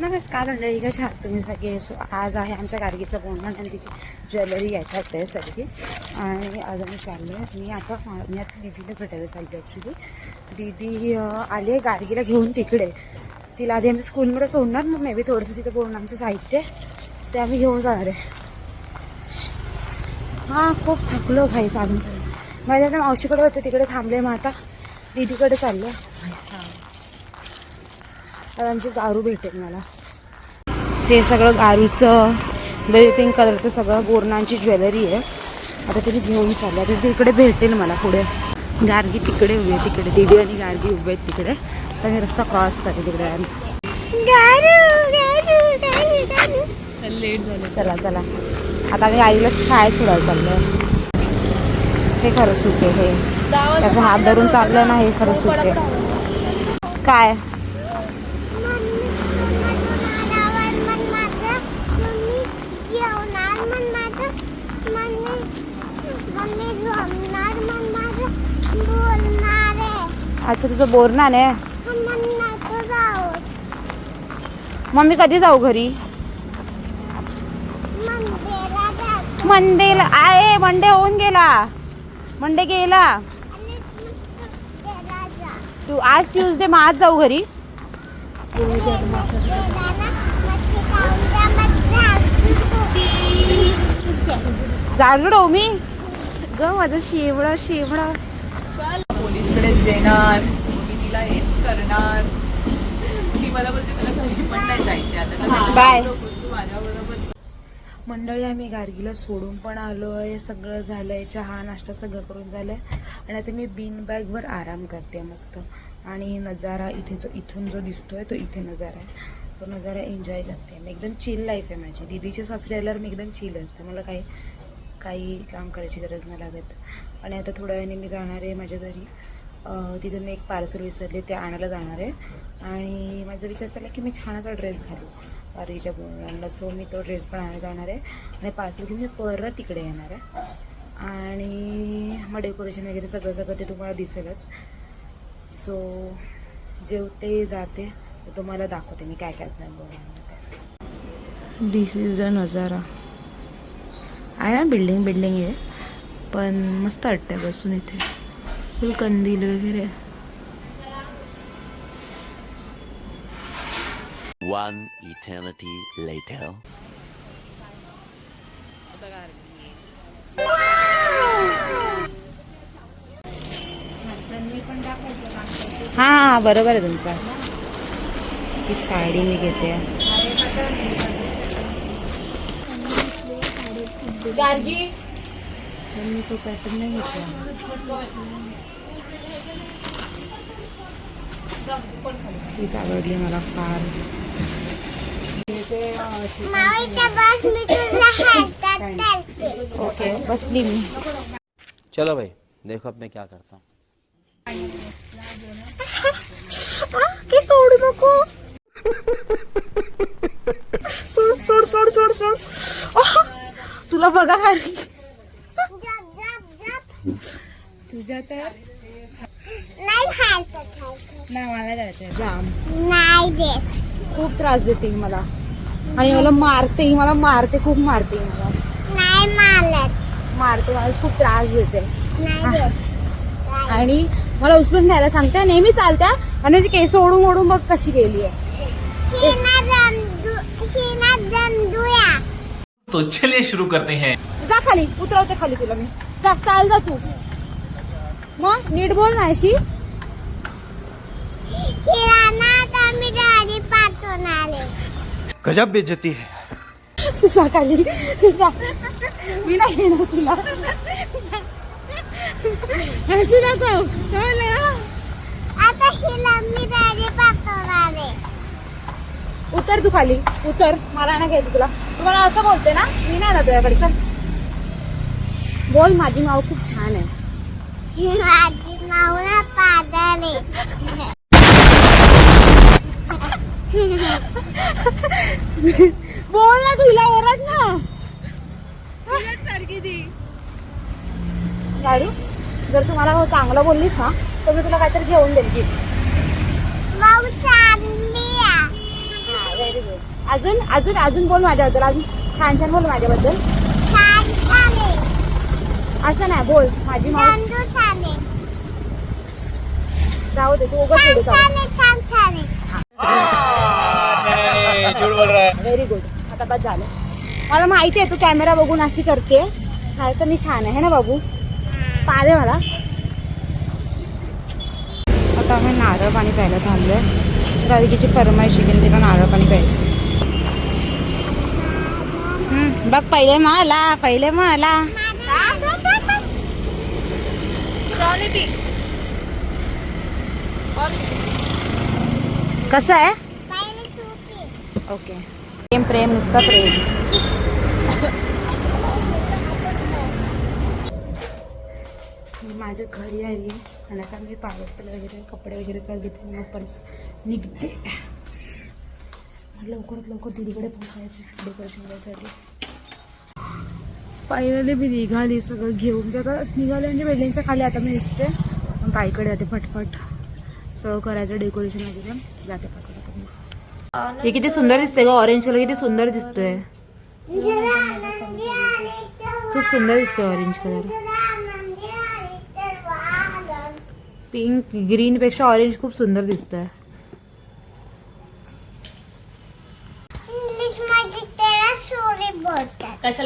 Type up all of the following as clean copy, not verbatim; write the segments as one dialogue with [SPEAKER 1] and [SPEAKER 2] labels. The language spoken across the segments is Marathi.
[SPEAKER 1] नमस्कार मंडळी, कशा आहात तुम्ही सगळे? आज आहे आमच्या गार्गीचं बोलणं आणि तिची ज्वेलरी याच्यात आहे सगळी. आणि आज आम्ही चाललो आहे. मी आता दीदीला भेटायला चाललो. ॲक्च्युली दीदी आली आहे गार्गीला घेऊन तिकडे. तिला आधी आम्ही स्कूलमध्ये सोडणार, मग मे बी थोडंसं तिचं बोलणं आमचं साहित्य ते आम्ही घेऊन जाणार आहे. हां, खूप थकलो भाई चालून. माझ्याकडे मावशीकडे होते, तिकडे थांबले. मग आता दीदीकडे चाललो. आता आमची गारू भेटेल मला. ते सगळं गारूचं बेबी पिंक कलरचं सगळं बोरणांची ज्वेलरी आहे. आता तरी घेऊन चाललं. आता तिकडे भेटेल मला पुढे. गार्गी तिकडे उभी आहे, तिकडे दीदी आणि गार्गी उभे आहेत तिकडे. तर मी रस्ता क्रॉस करते तिकडे. लेट झालं. चला चला, आता मी आईला शाळेत सोडायला चाललोय. हे खरं सुख आहे. हे त्याचा हात धरून चाललं ना, हे खरं सुख आहे. काय अच्छा, तुझं बोलणार आहे. मम्मी कधी जाऊ घरी? मंडेला आहे. मंडे होऊन गेला. मंडे गेला. तू आज ट्यूजडे, मग आज जाऊ घरी. जागडो मी ग, माझं शेवडा शेवडा.
[SPEAKER 2] पोलीसकडे देणार, मी तिला हेच करणार. ती मला बोलते मला घरी पण नाही जायचे आता.
[SPEAKER 1] बाय.
[SPEAKER 2] माझ्याबरोबर
[SPEAKER 1] मंडळी, आम्ही गार्गीला सोडून पण आलो आहे. सगळं झालं आहे, चहा नाश्ता सगळं करून झालं आहे. आणि आता मी बीन बॅगवर आराम करते मस्त. आणि नजारा इथे इथून जो दिसतोय तो इथे नजारा आहे. तो नजारा एन्जॉय करते मी. एकदम चिल लाईफ आहे माझी. दीदीच्या सासरी आल्यावर मी एकदम चिल असते. मला काही काम करायची गरज नाही लागत. आणि आता थोड्या वेळाने मी जाणार आहे माझ्या घरी. तिथं मी एक पार्सल विसरले, ते आणायला जाणार आहे. आणि माझा विचार चालला की मी छानचा ड्रेस घालू गार्गीच्या बोलण्याला. सो मी तो ड्रेस पण आणायला जाणार आहे. आणि पार्सल घेऊन मी परत तिकडे येणार आहे. आणि मग डेकोरेशन वगैरे सगळं ते तुम्हाला दिसेलच. सो जेवते जाते तुम्हाला दाखवते मी काय काय बोलणार. दिस इज द नजारा. आहे ना, बिल्डिंग आहे, पण मस्त वाटतंय बसून इथे. फुल कंदील वगैरे.
[SPEAKER 3] One eternity later.
[SPEAKER 1] हां, बरोबर आहे तुमचा. ही साडी मी घेते. मी तो पॅटर्न नाही घेतला. तीच आवडली मला फार. ओके, बसली मी.
[SPEAKER 3] चलो भाई, देखो अब मैं क्या करता हूँ.
[SPEAKER 1] सोडू नको. सोड सोड सोड सोड सोड. तुला बघा गार्गी. तुझ्या तर नाही, मला जायचंय जाम. नाही देत. खूप त्रास देते मला. आणि मला मारते खूप मारते मला. नाही मारते मला खूप त्रास देते. आणि मला उचलून घ्यायला सांगते. नेहमी चालत्या आणि ती केस ओढून ओढून बघ कशी गेली आहे.
[SPEAKER 4] तो चलिए शुरू करते हैं.
[SPEAKER 1] जा खाली, उतरवते खाली तुला मी. जा, चाल जा तू. मग नीट बोल ना अशी.
[SPEAKER 4] गजब बेइज्जती है.
[SPEAKER 1] तुझा खाली तुझा. मी नाही येणार तुला. हसू नको. उतर तू खाली, उतर. मला नाही घ्यायचं तुला. तुम्हाला असं बोलते ना, मी नाही ना तुझ्याकडे. चल बोल. माझी माऊ खूप छान आहे. माझी माऊ ना पागल आहे. बोल ना, तुला ओरड ना. सारखी ती गाडू. जर तुम्हाला चांगलं बोललीस ना तर मी तुला काहीतरी घेऊन देईल. Very good. अजून अजून अजून बोल माझ्याबद्दल, अजून छान छान बोल माझ्याबद्दल. असं नाही बोल, माझी माऊ जाऊ दे, तू उगाच व्हिडिओ चालू. Very good. आता बस झालं. मला माहिती आहे तू कॅमेरा बघून अशी करते, हा तर मी छान आहे ना बाबू, पाहते मला. आता आम्ही नारळ पाणी प्यायला थांबलोय. राधिकेची फरमाईश शिकेन तिला नारळ पाणी प्यायचं. बघ पहिले मला, पहिले मला. कसं आहे? ओके. प्रेम प्रेम नुसता प्रेम. मी माझ्या घरी आली आणि आता मी पार्सल वगैरे कपडे वगैरे सगळं घेते, मग परत निघते. लवकरात लवकर दीदीकडे पोहोचायचं डेकोरेशन करायसाठी. फायनली मी निघाली सगळं घेऊन. आता निघाले म्हणजे बिल्डिंगच्या खाली आता मी निघते, पण ताईकडे जाते फटफट सगळं करायचं डेकोरेशन वगैरे. जाते पाकडे. हे किती सुंदर दिसतंय ग, ऑरेंज कलर किती सुंदर दिसतोय. खूप सुंदर दिसतोय ऑरेंज कलर. पिंक ग्रीन पेक्षा ऑरेंज खूप सुंदर दिसतोय.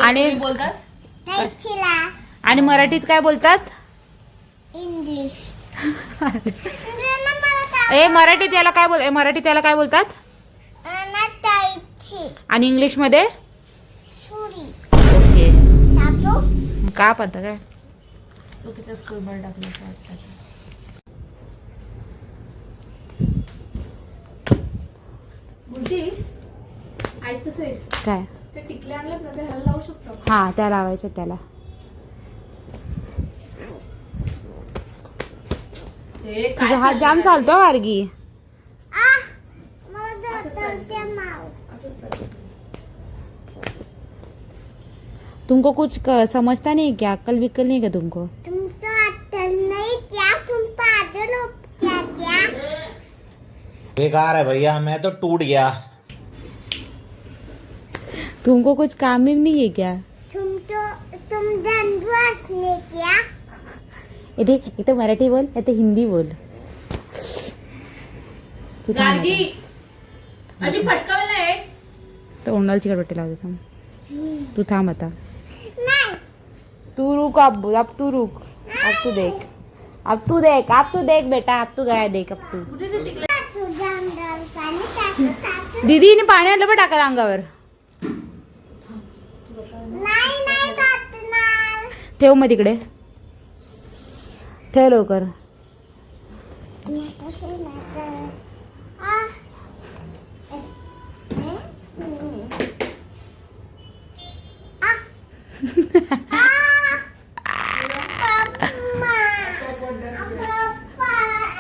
[SPEAKER 1] आणि
[SPEAKER 2] बोलतात
[SPEAKER 1] आणि मराठीत काय बोलतात?
[SPEAKER 5] इंग्लिश.
[SPEAKER 1] ए मराठीत याला काय बोल, मराठीत याला काय बोलतात? आणि इंग्लिश मध्ये? ओके. का पडतं काय चुकीच्या स्कूल मध्ये टाकलं काय?
[SPEAKER 2] टिकल्या आणलं ना, ते ह्याला लावू शकतो.
[SPEAKER 1] हा त्या लावायच्या त्याला. तुझा हात जाम चालतो गार्गी. तुमको कुछ समझता नहीं क्या? अक्ल बिक्कल नहीं क्या तुमको?
[SPEAKER 5] तुमको अक्ल नहीं क्या? तुम पागल हो क्या? क्या
[SPEAKER 4] बेकार है भैया, मैं तो टूट गया.
[SPEAKER 1] तुमको कुछ काम ही नहीं है क्या?
[SPEAKER 5] तुम दंडवास ने क्या?
[SPEAKER 1] इथे मराठी बोल, इथे हिंदी बोल. तू
[SPEAKER 2] गार्गी अशी फटकावलं नाही.
[SPEAKER 1] तोंडाला चिकटपट्टी लावते थांब. तू थांब आता.
[SPEAKER 5] नहीं.
[SPEAKER 1] तू रुक, अब तू रुक. अब तू देख, अब तू देख, अब तू देख बेटा, अब तू गया देख. अब तू
[SPEAKER 5] तुझ्या अंगावर पाणी टाकलं.
[SPEAKER 1] दीदीने पाणी आणलं पण टाकायला अंगावर.
[SPEAKER 5] नाही टाकणार.
[SPEAKER 1] ठेव मग तिकडे, ठेव लवकर.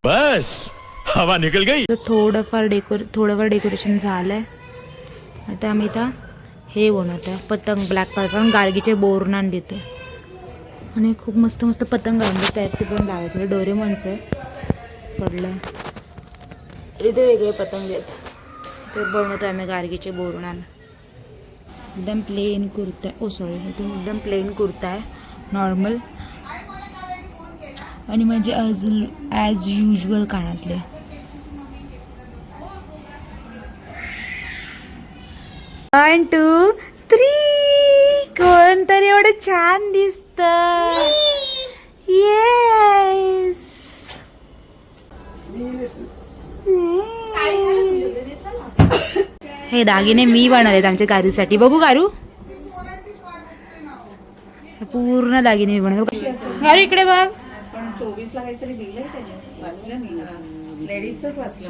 [SPEAKER 6] बस हवा निकल गई.
[SPEAKER 1] थोडंफार डेकोरेशन झालंय. आता आम्ही इथं हे बनवत आहे पतंग, ब्लॅक कलर गार्गीचे बोरनान देतो. आणि खूप मस्त मस्त पतंग आणले आहेत, ते पण लावायचे. डोरेमॉनचं पडलं इथे वेगळे पतंग आहेत, ते बनवतो आम्ही गार्गीचे बोरनान. एकदम प्लेन कुर्ता आहे. सॉरी, एकदम प्लेन कुर्ता आहे नॉर्मल. आणि म्हणजे ॲज युजल कानातले. One two three. कोणतरी एवढं छान दिसत. येस. हे दागिने मी बनवलेत आमच्या गारूसाठी. बघू गारू, पूर्ण दागिने मी बनवले. गारू इकडे बघ.
[SPEAKER 7] 24 ला काहीतरी दिलंय त्याने, वाचलं मी. लेडीजच वाचलं.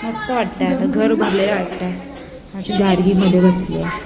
[SPEAKER 1] मस्त वाटतंय. आता घर भरलेलं वाटतंय. माझी गार्गी मध्ये बसली आहे.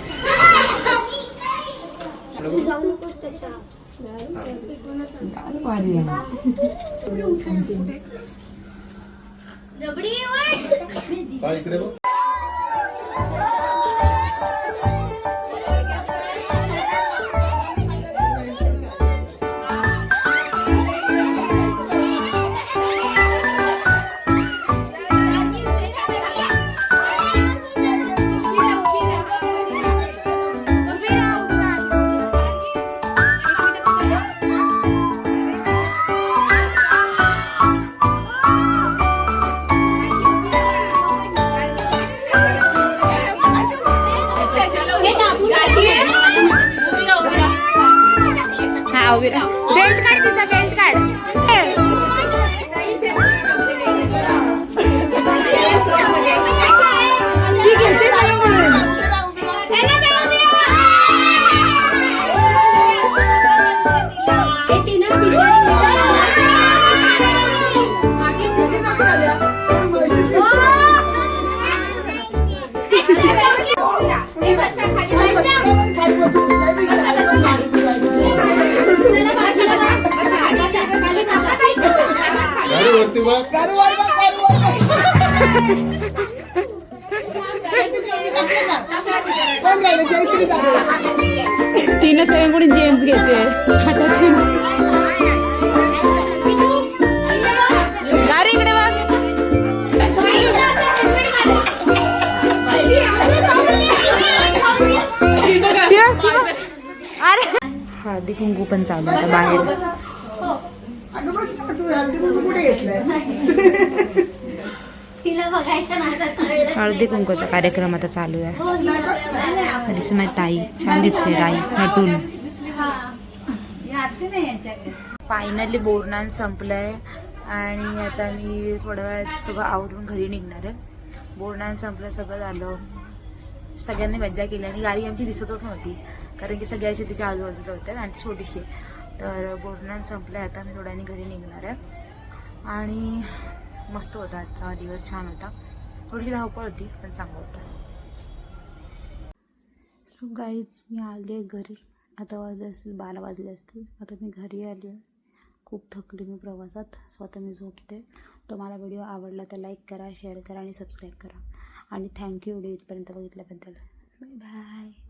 [SPEAKER 1] अविरा बेल्ट काढ तिचा बेल्ट काढ ठीक आहे ते मला म्हणून. तीनच कोणी जेम्स घेते आता गाडी इकडे बघ अरे हळदी कुंकू पण चालू होता बाहेर हळदी कुंकूचा कार्यक्रम आता चालू आहे दिसत माझी ताई छान दिसते ताई नटून फायनली बोरनान संपलंय आणि आता मी थोड्या वेळात सगळं आवरून घरी निघणार आहे बोरनान संपलं सगळं झालं सगळ्यांनी मज्जा केली आणि गाडी आमची दिसतच नव्हती कारण की सगळ्या शेतीच्या आजूबाजूला होत्या आणि ती छोटीशी आहे तर बोरनान संपलंय आता मी थोड्याने घरी निघणार आहे आणि मस्त होता आजचा दिवस छान होता थोडीशी धावपळ होती पण चांगलं होतं सो गाईज मी आले घरी आता वाजले असतील 12 वाजले असतील आता मी घरी आले खूप थकली मी प्रवासात सो आता मी झोपते तुम्हाला व्हिडिओ आवडला तर लाईक करा शेअर करा आणि सबस्क्राईब करा आणि थँक्यू व्हिडिओ इथपर्यंत बघितल्याबद्दल बाय बाय